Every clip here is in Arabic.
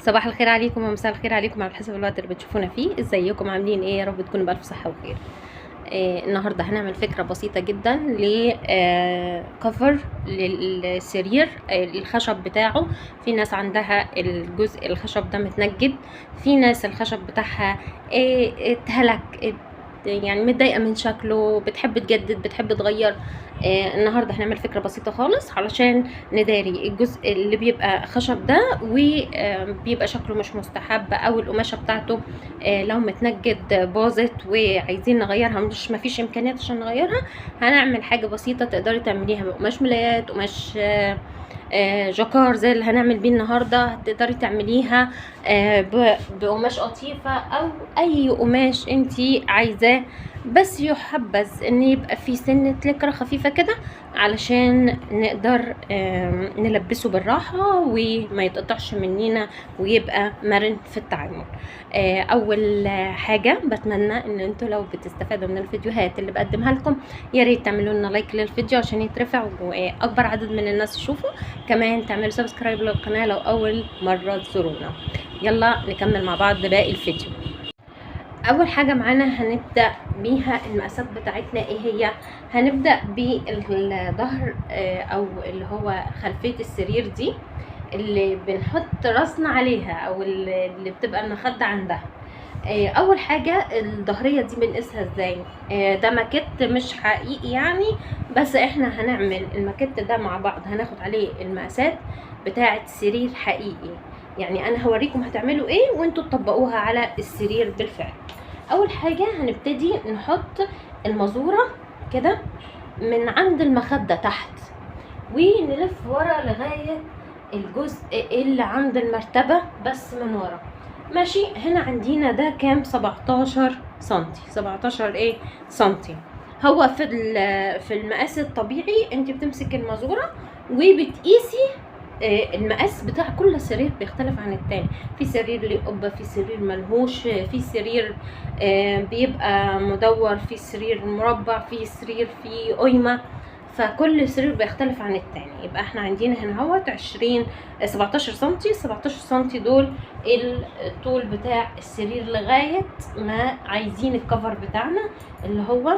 صباح الخير عليكم ومساء الخير عليكم على حسب الوقت اللي بتشوفونا فيه. ازيكم عاملين ايه؟ يا رب تكونوا بألف صحة وخير. النهارده هنعمل فكرة بسيطة جدا لكفر للسرير. الخشب بتاعه في ناس عندها الجزء الخشب ده متنجد، في ناس الخشب بتاعها اتهلك، يعني متضايقه من شكله، بتحب تجدد، بتحب تغير. النهارده هنعمل فكره بسيطه خالص علشان نداري الجزء اللي بيبقى خشب ده وبيبقى شكله مش مستحب، او القماشه بتاعته لو متنجد باظت وعايزين نغيرها، مفيش امكانيات عشان نغيرها. هنعمل حاجه بسيطه تقدري تعمليها بقماش ملايات، قماش جاكار زي اللي هنعمل بيه النهارده. تقدري تعمليها بقماش قطيفه او اي قماش انتي عايزاه، بس يحبذ ان يبقى فيه سنه لكره خفيفه كده علشان نقدر نلبسه بالراحه وما يتقطعش مننا ويبقى مرن في التعامل. اول حاجه بتمنى ان انتوا لو بتستفادوا من الفيديوهات اللي بقدمها لكم يا ريت تعملوا لنا لايك للفيديو عشان يترفع واكبر عدد من الناس يشوفوا. كمان تعملوا سبسكرايب للقناه لو اول مره تزورونا. يلا نكمل مع بعض باقي الفيديو. اول حاجه معانا هنبدا بيها المقاسات بتاعتنا ايه هي. هنبدا بالظهر او اللي هو خلفيه السرير دي اللي بنحط راسنا عليها او اللي بتبقى المخده عندها. اول حاجه الظهريه دي بنقيسها ازاي؟ ده ماكيت مش حقيقي يعني، بس احنا هنعمل الماكيت ده مع بعض، هناخد عليه المقاسات بتاعه سرير حقيقي. يعني انا هوريكم هتعملوا ايه وانتوا تطبقوها على السرير بالفعل. اول حاجه هنبتدي نحط المزوره كده من عند المخده تحت، ونلف ورا لغايه الجزء اللي عند المرتبه بس من ورا. ماشي، هنا عندنا ده كام؟ 17 سنتي. 17 ايه سنتي. هو في المقاس الطبيعي انت بتمسك المزوره وبتقيسي المقاس بتاع كل سرير بيختلف عن التاني. في سرير ليه قبه، في سرير ملهوش، في سرير بيبقى مدور، في سرير مربع، في سرير فيه قيمه، فكل سرير بيختلف عن التاني. يبقى احنا عندنا هنا اهوت 17 سنتي. 17 سنتي دول الطول بتاع السرير لغايه ما عايزين الكفر بتاعنا اللي هو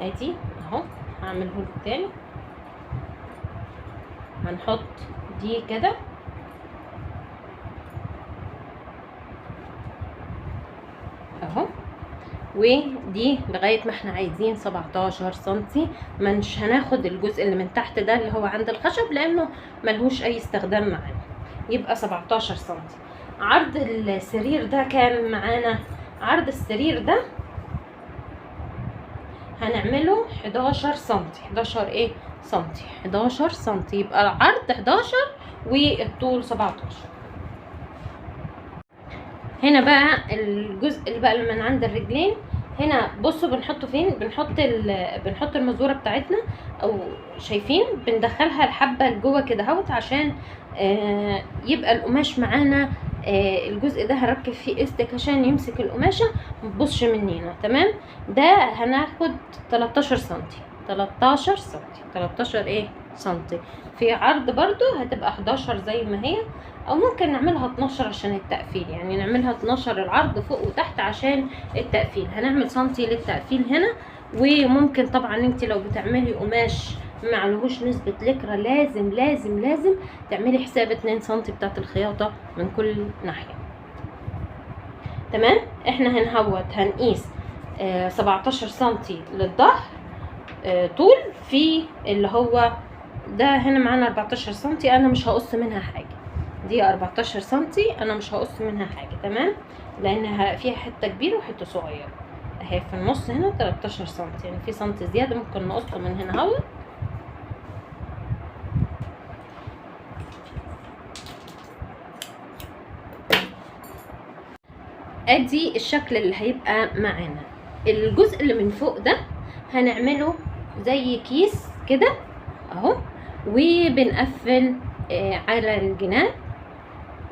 ادي اهو. هعمله لكم تاني. هنحط دي كده اهو، ودي لغايه ما احنا عايزين 17 سنتي. مش هناخد الجزء اللي من تحت ده اللي هو عند الخشب لانه ملهوش اي استخدام معانا. يبقى 17 سنتي. عرض السرير ده كام معانا؟ عرض السرير ده هنعمله 11 سنتي. 11 ايه سنتي؟ 11 سنتي. يبقى العرض 11 والطول 17. هنا بقى الجزء اللي بقى اللي من عند الرجلين، هنا بصوا بنحطه فين؟ بنحط المزوره بتاعتنا، او شايفين بندخلها الحبه لجوه كده اهوت عشان يبقى القماش معانا. الجزء ده هركب فيه استك عشان يمسك القماشه متبصش مننا. تمام. ده هناخد 13 سنتي. 13 سنتي. 13 ايه سنتي. في عرض برضو هتبقى 11 زي ما هي، او ممكن نعملها 12 عشان التقفيل، يعني نعملها 12 العرض فوق وتحت عشان التقفيل. هنعمل سنتي للتقفيل هنا. وممكن طبعا انت لو بتعملي قماش معلهوش نسبة لكرة لازم لازم لازم تعملي حساب 2 سنتي بتاعت الخياطة من كل ناحية. تمام. احنا هنهوت هنقيس 17 سنتي للظهر طول، في اللي هو ده هنا معانا 14 سنتي. انا مش هقص منها حاجة، دي 14 سنتي انا مش هقص منها حاجة. تمام، لانها فيها حتة كبيرة وحتة صغيرة اهي في النص. هنا 13 سنتي، يعني في سنتي زيادة ممكن نقصه من هنا اهو. ادي الشكل اللي هيبقى معانا. الجزء اللي من فوق ده هنعمله زي كيس كده اهو، وبنقفل على الجناب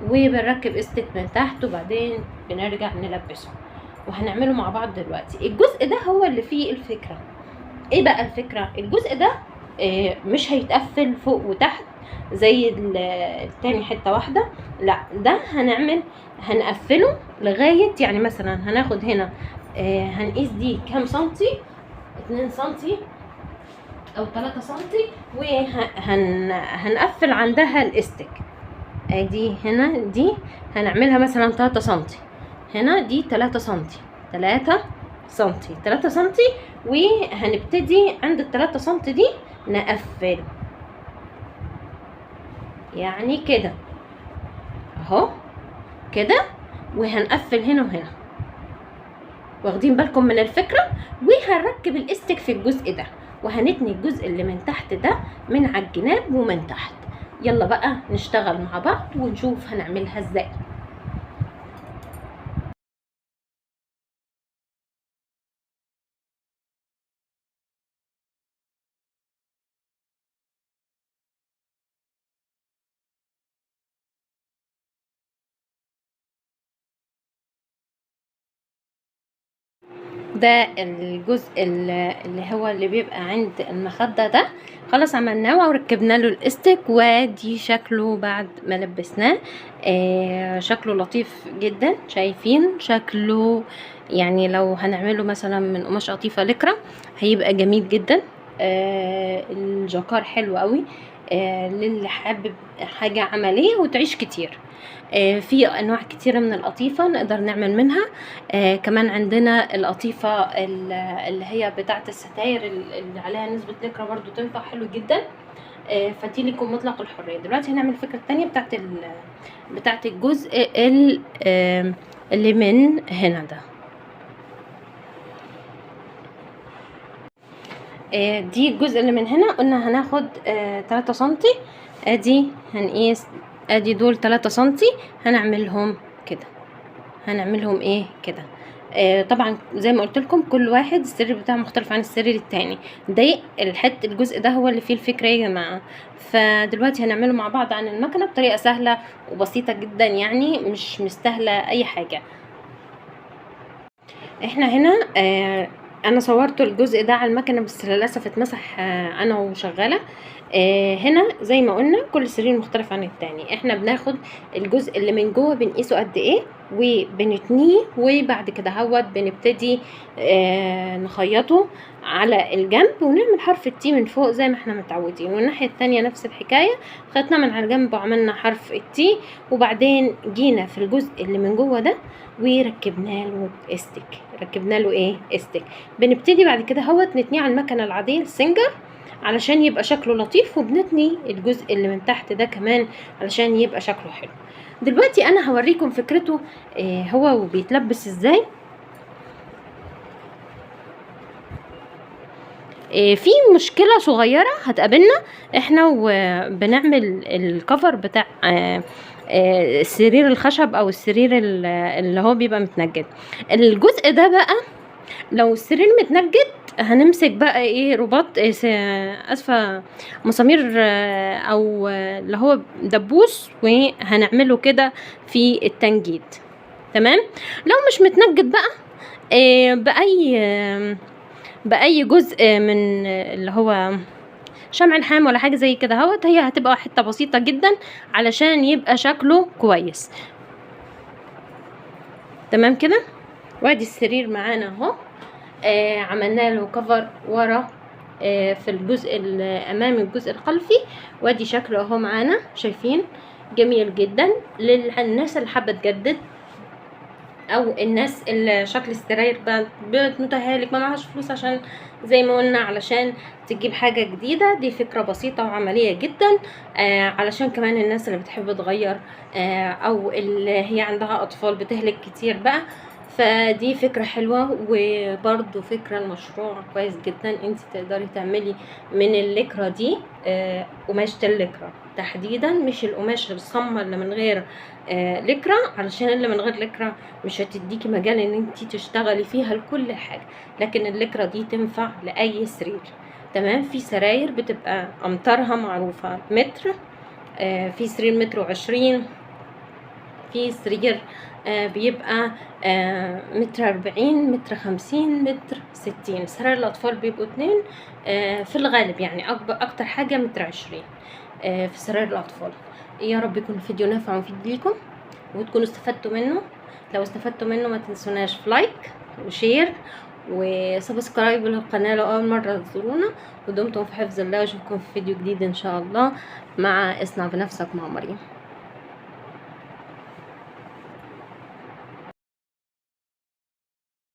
وبنركب استك من تحت وبعدين بنرجع نلبسه، وهنعمله مع بعض دلوقتي. الجزء ده هو اللي فيه الفكرة. ايه بقى الفكرة؟ الجزء ده مش هيتقفل فوق وتحت زي التاني حته واحده، لا ده هنقفله لغايه، يعني مثلا هناخد هنا هنقيس دي كام سنتي، 2 سنتي او 3 سنتي، وهنقفل عندها الاستك. ادي هنا دي هنعملها مثلا 3 سنتي، هنا دي 3 سنتي، 3 سنتي، 3 سنتي، وهنبتدي عند ال3 سنتي دي نقفل، يعني كده اهو كده، وهنقفل هنا وهنا. واخدين بالكم من الفكرة؟ وهنركب الاستك في الجزء ده، وهنتني الجزء اللي من تحت ده من على الجناب ومن تحت. يلا بقى نشتغل مع بعض ونشوف هنعملها ازاي. ده الجزء اللي هو اللي بيبقى عند المخدة ده، خلاص عملناه وركبنا له الاستك، ودي شكله بعد ما لبسناه. شكله لطيف جدا، شايفين شكله؟ يعني لو هنعمله مثلا من قماش قطيفة لكرة هيبقى جميل جدا. الجاكار حلو قوي للي حابب حاجة عملية وتعيش كتير. في انواع كتيره من القطيفه نقدر نعمل منها. كمان عندنا القطيفه اللي هي بتاعه الستاير اللي عليها نسبه لكرة برضو تنفع حلو جدا. فدي لكم مطلق الحريه. دلوقتي هنعمل الفكره الثانيه بتاعه الجزء اللي من هنا ده. دي الجزء اللي من هنا، قلنا هناخد 3 سنتي، ادي هنقيس، ادي دول 3 سنتي، هنعملهم كده، هنعملهم ايه كده. طبعا زي ما قلت لكم كل واحد السرير بتاعه مختلف عن السرير التاني، ده الجزء ده هو اللي فيه الفكره يا جماعه. فدلوقتي هنعمله مع بعض عن المكنه بطريقه سهله وبسيطه جدا، يعني مش مستاهله اي حاجه. احنا هنا انا صورت الجزء ده على المكنه بس للاسف اتمسح انا وشغاله. هنا زي ما قلنا كل سرير مختلف عن التاني. احنا بناخد الجزء اللي من جوه بنقيسه قد ايه وبنتنيه، وبعد كده بنبتدي نخيطه على الجنب ونعمل حرف التي من فوق زي ما احنا متعودين، والناحيه التانية نفس الحكايه، خيطنا من على الجنب وعملنا حرف التي، وبعدين جينا في الجزء اللي من جوه ده وركبنا له استك، ركبنا له ايه استك. بنبتدي بعد كده نتنيه على المكنه العاديه السنجر علشان يبقى شكله لطيف، وبنتني الجزء اللي من تحت ده كمان علشان يبقى شكله حلو. دلوقتي انا هوريكم فكرته هو وبيتلبس ازاي. في مشكلة صغيرة هتقابلنا احنا وبنعمل الكفر بتاع السرير الخشب او السرير اللي هو بيبقى متنجد. الجزء ده بقى لو السرير متنجد هنمسك بقى ايه رباط اسفه مسامير او اللي هو دبوس، وهنعمله كده في التنجيد. تمام. لو مش متنجد بقى باي جزء من اللي هو شمع الحام ولا حاجه زي كده هي هتبقى حته بسيطه جدا علشان يبقى شكله كويس. تمام كده. وادي السرير معانا اهو، عملنا له كفر ورا في الجزء الامامي الجزء الخلفي، وادي شكله اهو معانا، شايفين؟ جميل جدا للناس اللي حابه تجدد، او الناس اللي شكل السراير متهالك ما معهاش فلوس عشان زي ما قلنا علشان تجيب حاجه جديده. دي فكره بسيطه وعمليه جدا علشان كمان الناس اللي بتحب تغير او اللي هي عندها اطفال بتهلك كتير بقى، فدي فكرة حلوة. وبرضو فكرة المشروع كويس جدا، انت تقدري تعملي من اللكرة دي قماشة اللكرة تحديدا، مش القماش الصمة اللي من غير لكرة، علشان اللي من غير لكرة مش هتديكي مجال ان انت تشتغلي فيها لكل حاجة، لكن اللكرة دي تنفع لأي سرير. تمام. في سراير بتبقى امتارها معروفة متر، في سرير 1.20 متر، في سرير بيبقى متر 40 متر 50 متر 60. سراير الأطفال بيبقوا 2 في الغالب يعني، أكتر حاجة متر 20 في سراير الأطفال. يا رب يكون الفيديو نافع ومفيد ليكم وتكونوا استفدتوا منه. لو استفدتوا منه ما تنسوناش في لايك وشير وسبسكرايب للقناة لو أول مرة تزورونا. ودمتم في حفظ الله، واشوفكم في فيديو جديد إن شاء الله مع اصنع بنفسك مع مريم.